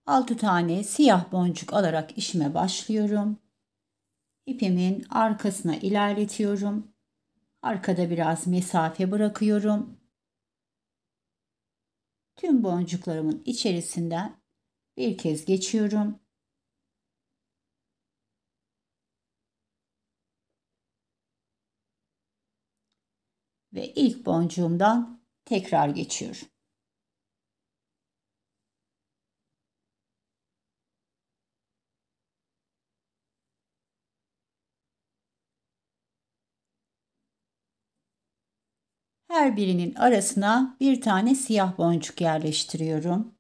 6 tane siyah boncuk alarak işime başlıyorum. İpimin arkasına ilerletiyorum. Arkada biraz mesafe bırakıyorum. Tüm boncuklarımın içerisinden bir kez geçiyorum. Ve ilk boncuğumdan tekrar geçiyorum. Her birinin arasına bir tane siyah boncuk yerleştiriyorum.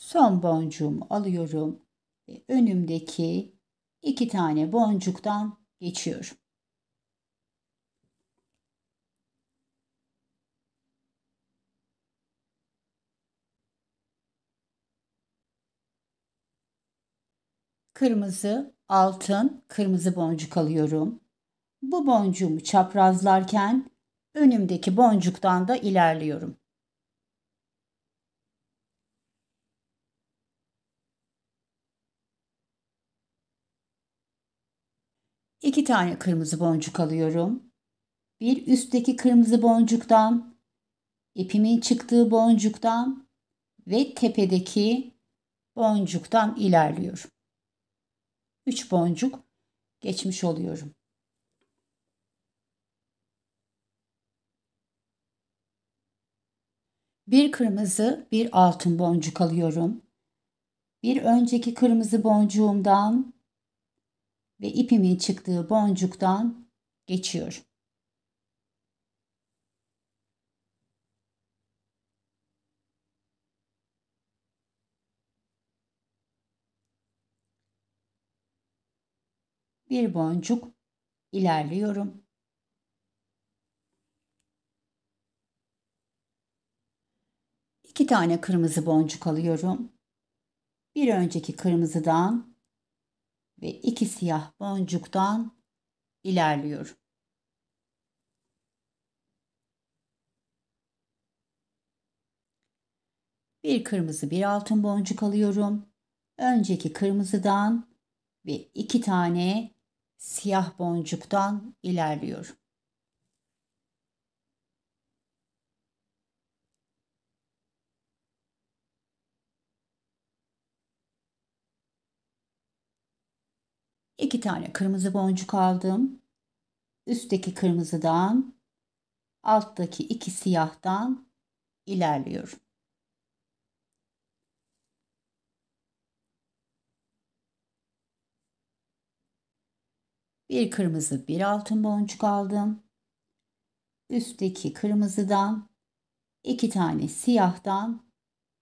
Son boncuğumu alıyorum ve önümdeki 2 tane boncuktan geçiyorum. Kırmızı, altın, kırmızı boncuk alıyorum. Bu boncuğumu çaprazlarken önümdeki boncuktan da ilerliyorum. İki tane kırmızı boncuk alıyorum. Bir üstteki kırmızı boncuktan, ipimin çıktığı boncuktan ve tepedeki boncuktan ilerliyorum. 3 boncuk geçmiş oluyorum. Bir kırmızı, bir altın boncuk alıyorum. Bir önceki kırmızı boncuğumdan ve ipimin çıktığı boncuktan geçiyorum. bir boncuk ilerliyorum. İki tane kırmızı boncuk alıyorum. Bir önceki kırmızıdan ve iki siyah boncuktan ilerliyorum. Bir kırmızı, bir altın boncuk alıyorum. Önceki kırmızıdan ve iki tane siyah boncuktan ilerliyorum. İki tane kırmızı boncuk aldım. Üstteki kırmızıdan, alttaki iki siyahtan ilerliyorum. Bir kırmızı, bir altın boncuk aldım. Üstteki kırmızıdan, iki tane siyahtan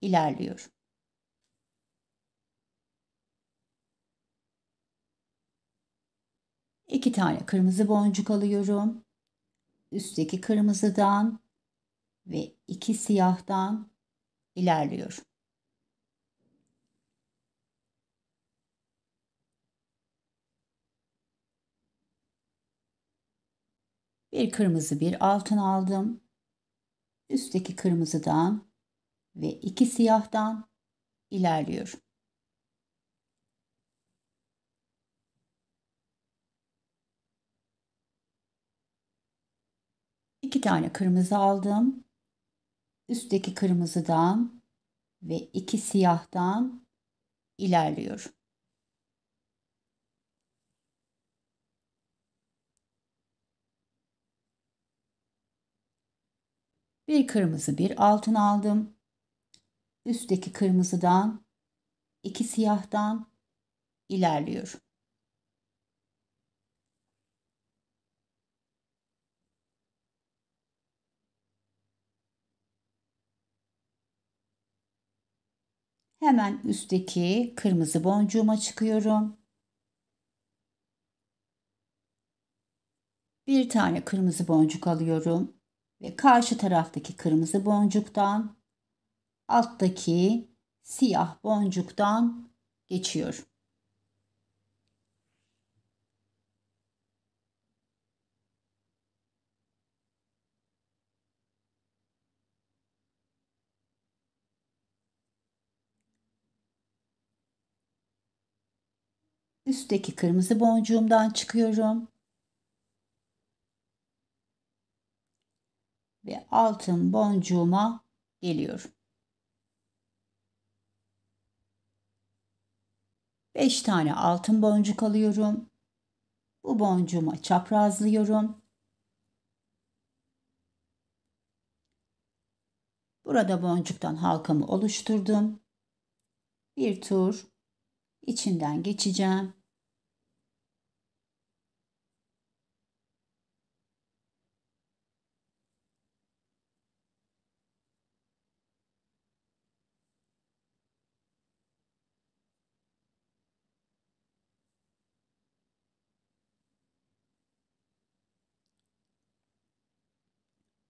ilerliyorum. İki tane kırmızı boncuk alıyorum. Üstteki kırmızıdan ve iki siyahtan ilerliyorum. Bir kırmızı, bir altın aldım. Üstteki kırmızıdan ve iki siyahtan ilerliyorum. İki tane kırmızı aldım. Üstteki kırmızıdan ve iki siyahtan ilerliyorum. Bir kırmızı, bir altın aldım. Üstteki kırmızıdan, iki siyahtan ilerliyorum. Hemen üstteki kırmızı boncuğuma çıkıyorum. Bir tane kırmızı boncuk alıyorum ve karşı taraftaki kırmızı boncuktan, alttaki siyah boncuktan geçiyorum. Üstteki kırmızı boncuğumdan çıkıyorum ve altın boncuğuma geliyorum. 5 tane altın boncuk alıyorum. Bu boncuğuma çaprazlıyorum. Burada boncuktan halkamı oluşturdum. Bir tur içinden geçeceğim.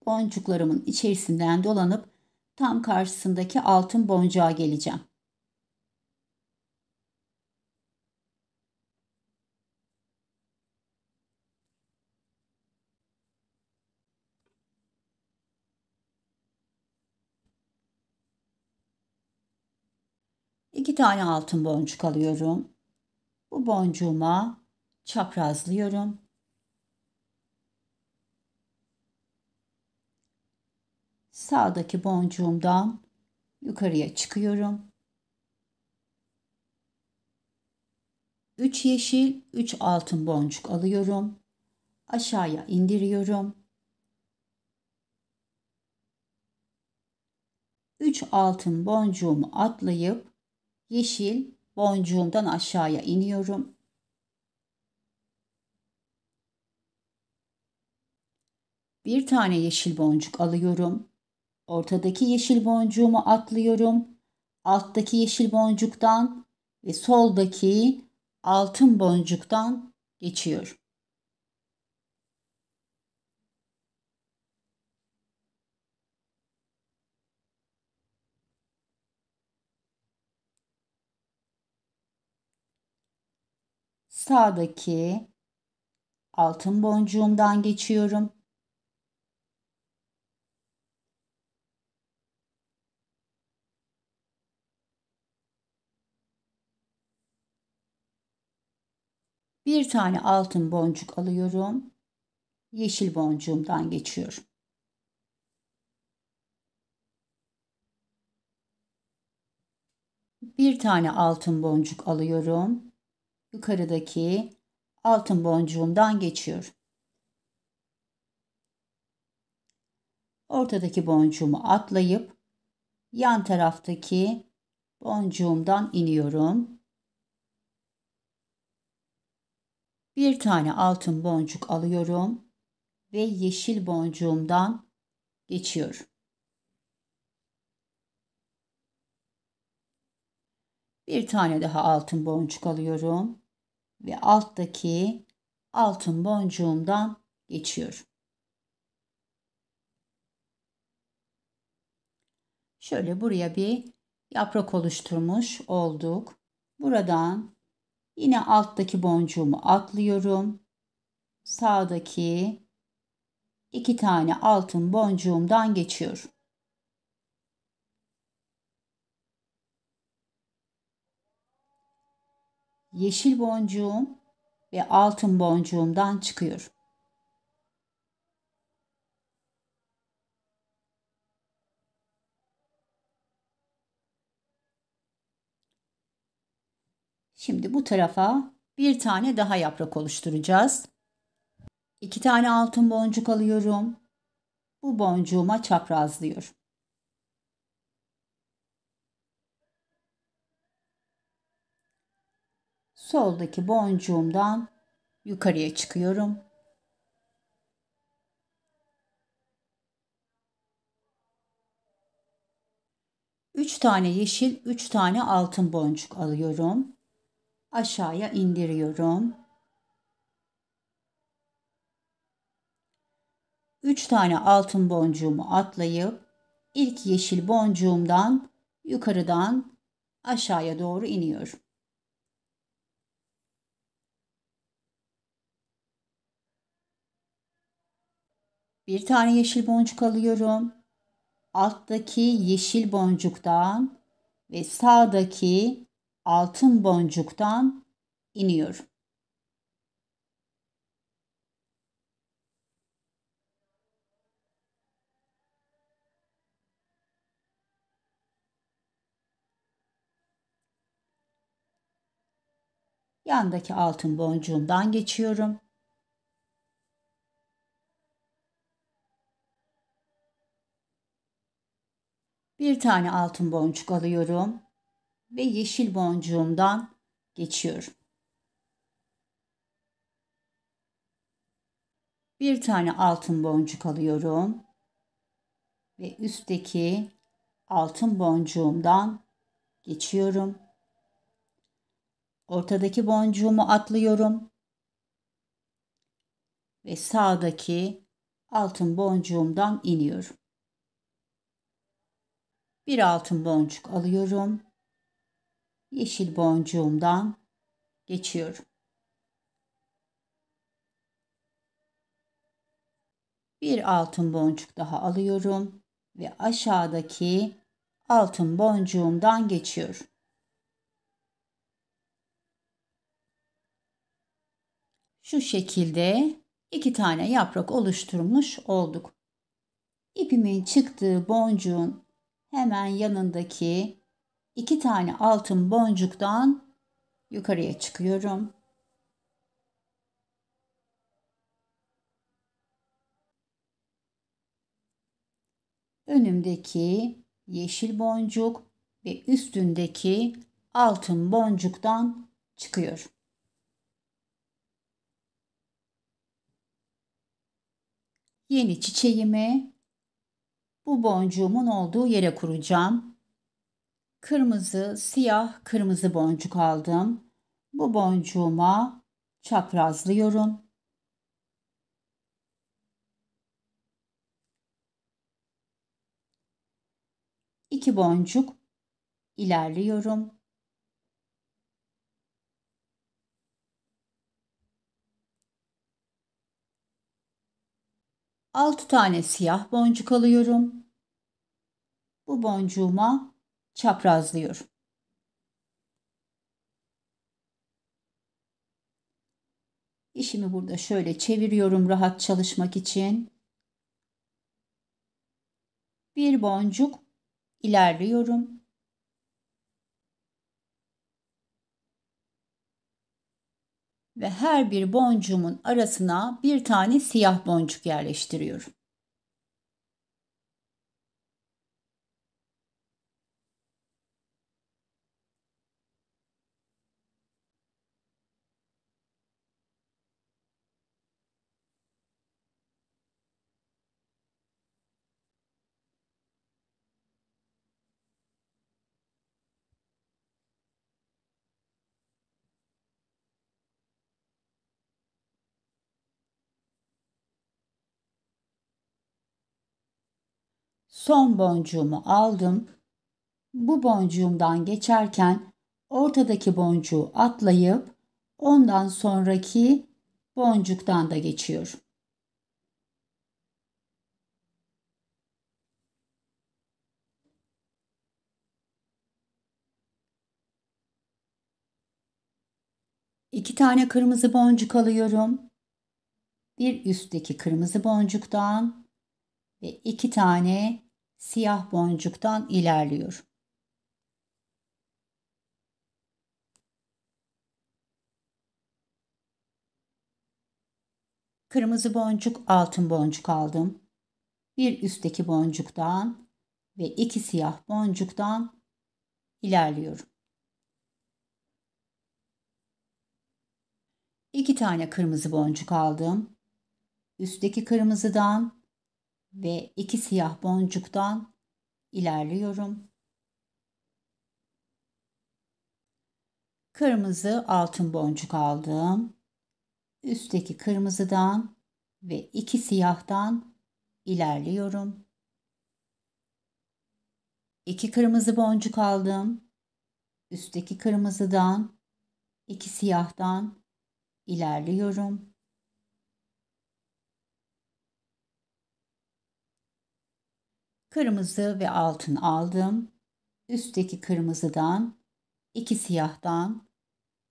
Boncuklarımın içerisinden dolanıp tam karşısındaki altın boncuğa geleceğim. İki tane altın boncuk alıyorum. Bu boncuğuma çaprazlıyorum. Sağdaki boncuğumdan yukarıya çıkıyorum. 3 yeşil, 3 altın boncuk alıyorum. Aşağıya indiriyorum. 3 altın boncuğumu atlayıp yeşil boncuğumdan aşağıya iniyorum. Bir tane yeşil boncuk alıyorum. Ortadaki yeşil boncuğumu atlıyorum. Alttaki yeşil boncuktan ve soldaki altın boncuktan geçiyor. Sağdaki altın boncuğumdan geçiyorum. Bir tane altın boncuk alıyorum. Yeşil boncuğumdan geçiyorum. Bir tane altın boncuk alıyorum. Yukarıdaki altın boncuğumdan geçiyorum. Ortadaki boncuğumu atlayıp yan taraftaki boncuğumdan iniyorum. Bir tane altın boncuk alıyorum ve yeşil boncuğumdan geçiyorum. Bir tane daha altın boncuk alıyorum ve alttaki altın boncuğumdan geçiyorum. Şöyle buraya bir yaprak oluşturmuş olduk. Buradan yine alttaki boncuğumu atlıyorum. Sağdaki 2 tane altın boncuğumdan geçiyorum. Yeşil boncuğum ve altın boncuğumdan çıkıyorum. Şimdi bu tarafa bir tane daha yaprak oluşturacağız. 2 tane altın boncuk alıyorum. Bu boncuğuma çaprazlıyorum. Soldaki boncuğumdan yukarıya çıkıyorum. Üç tane yeşil, 3 tane altın boncuk alıyorum. Aşağıya indiriyorum. 3 tane altın boncuğumu atlayıp ilk yeşil boncuğumdan yukarıdan aşağıya doğru iniyorum. Bir tane yeşil boncuk alıyorum. Alttaki yeşil boncuktan ve sağdaki altın boncuktan iniyorum. Yandaki altın boncuğumdan geçiyorum. Bir tane altın boncuk alıyorum ve yeşil boncuğumdan geçiyorum. Bir tane altın boncuk alıyorum ve üstteki altın boncuğumdan geçiyorum. Ortadaki boncuğumu atlıyorum ve sağdaki altın boncuğumdan iniyorum. Bir altın boncuk alıyorum. Yeşil boncuğumdan geçiyorum. Bir altın boncuk daha alıyorum ve aşağıdaki altın boncuğumdan geçiyorum. Şu şekilde 2 tane yaprak oluşturmuş olduk. İpimin çıktığı boncuğun hemen yanındaki 2 tane altın boncuktan yukarıya çıkıyorum. Önümdeki yeşil boncuk ve üstündeki altın boncuktan çıkıyorum. Yeni çiçeğimi bu boncuğumun olduğu yere kuracağım. Kırmızı, siyah, kırmızı boncuk aldım. Bu boncuğuma çaprazlıyorum. İki boncuk ilerliyorum. Altı tane siyah boncuk alıyorum. Bu boncuğuma çaprazlıyorum. İşimi burada şöyle çeviriyorum rahat çalışmak için. Bir boncuk ilerliyorum. Ve her bir boncuğumun arasına bir tane siyah boncuk yerleştiriyorum. Son boncuğumu aldım. Bu boncuğumdan geçerken ortadaki boncuğu atlayıp ondan sonraki boncuktan da geçiyorum. İki tane kırmızı boncuk alıyorum. Bir üstteki kırmızı boncuktan ve iki tane siyah boncuktan ilerliyorum. Kırmızı boncuk, altın boncuk aldım. Bir üstteki boncuktan ve iki siyah boncuktan ilerliyorum. İki tane kırmızı boncuk aldım. Üstteki kırmızıdan ve iki siyah boncuktan ilerliyorum. Kırmızı altın boncuk aldım. Üstteki kırmızıdan ve iki siyahtan ilerliyorum. İki kırmızı boncuk aldım. Üstteki kırmızıdan, iki siyahtan ilerliyorum. Kırmızı ve altın aldım. Üstteki kırmızıdan, iki siyahtan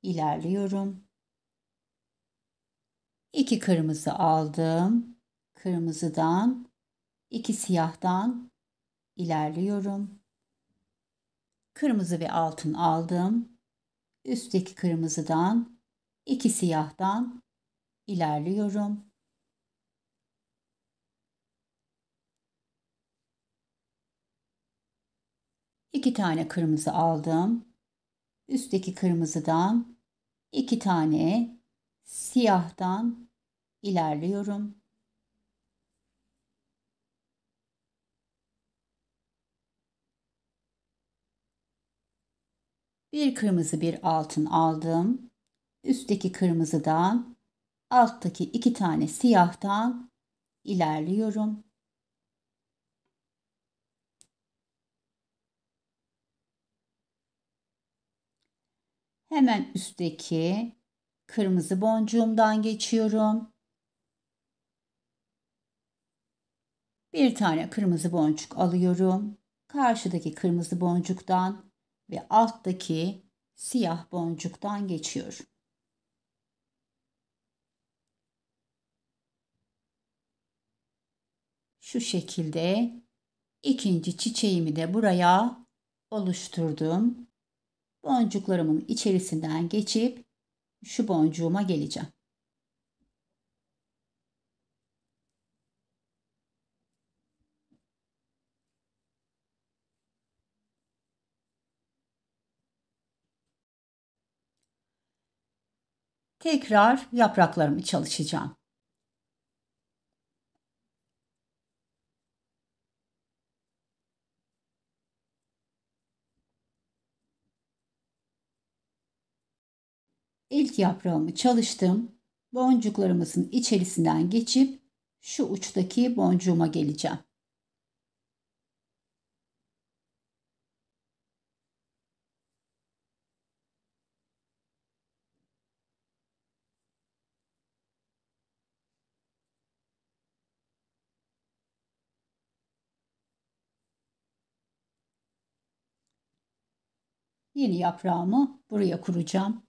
ilerliyorum. İki kırmızı aldım. Kırmızıdan, iki siyahtan ilerliyorum. Kırmızı ve altın aldım. Üstteki kırmızıdan, iki siyahtan ilerliyorum. İki tane kırmızı aldım. Üstteki kırmızıdan iki tane siyahtan ilerliyorum. Bir kırmızı bir altın aldım. Üstteki kırmızıdan alttaki iki tane siyahtan ilerliyorum. Hemen üstteki kırmızı boncuğumdan geçiyorum. Bir tane kırmızı boncuk alıyorum. Karşıdaki kırmızı boncuktan ve alttaki siyah boncuktan geçiyorum. Şu şekilde ikinci çiçeğimi de buraya oluşturdum. Boncuklarımın içerisinden geçip şu boncuğuma geleceğim. Tekrar yapraklarımı çalışacağım. İlk yaprağımı çalıştım. Boncuklarımızın içerisinden geçip şu uçtaki boncuğuma geleceğim. Yeni yaprağımı buraya kuracağım.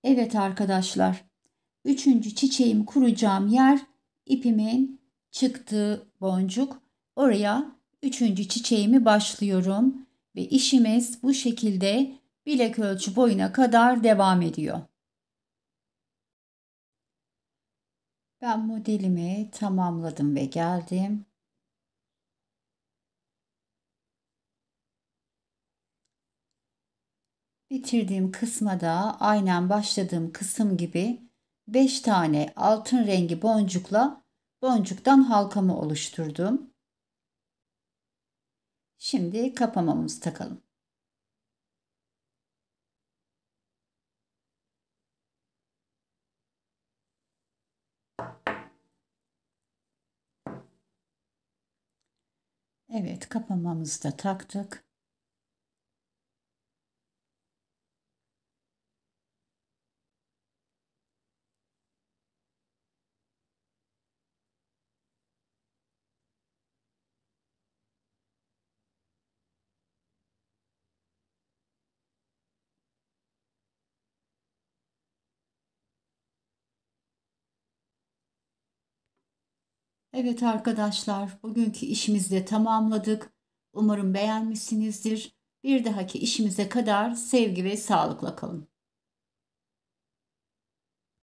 Evet arkadaşlar, üçüncü çiçeğimi kuracağım yer ipimin çıktığı boncuk. Oraya üçüncü çiçeğimi başlıyorum ve işimiz bu şekilde bilek ölçü boyuna kadar devam ediyor. Ben modelimi tamamladım ve geldim. Bitirdiğim kısma da aynen başladığım kısım gibi 5 tane altın rengi boncukla boncuktan halkamı oluşturdum. Şimdi kapamamızı takalım. Evet, kapamamızı da taktık. Evet arkadaşlar, bugünkü işimizi de tamamladık. Umarım beğenmişsinizdir. Bir dahaki işimize kadar sevgi ve sağlıkla kalın.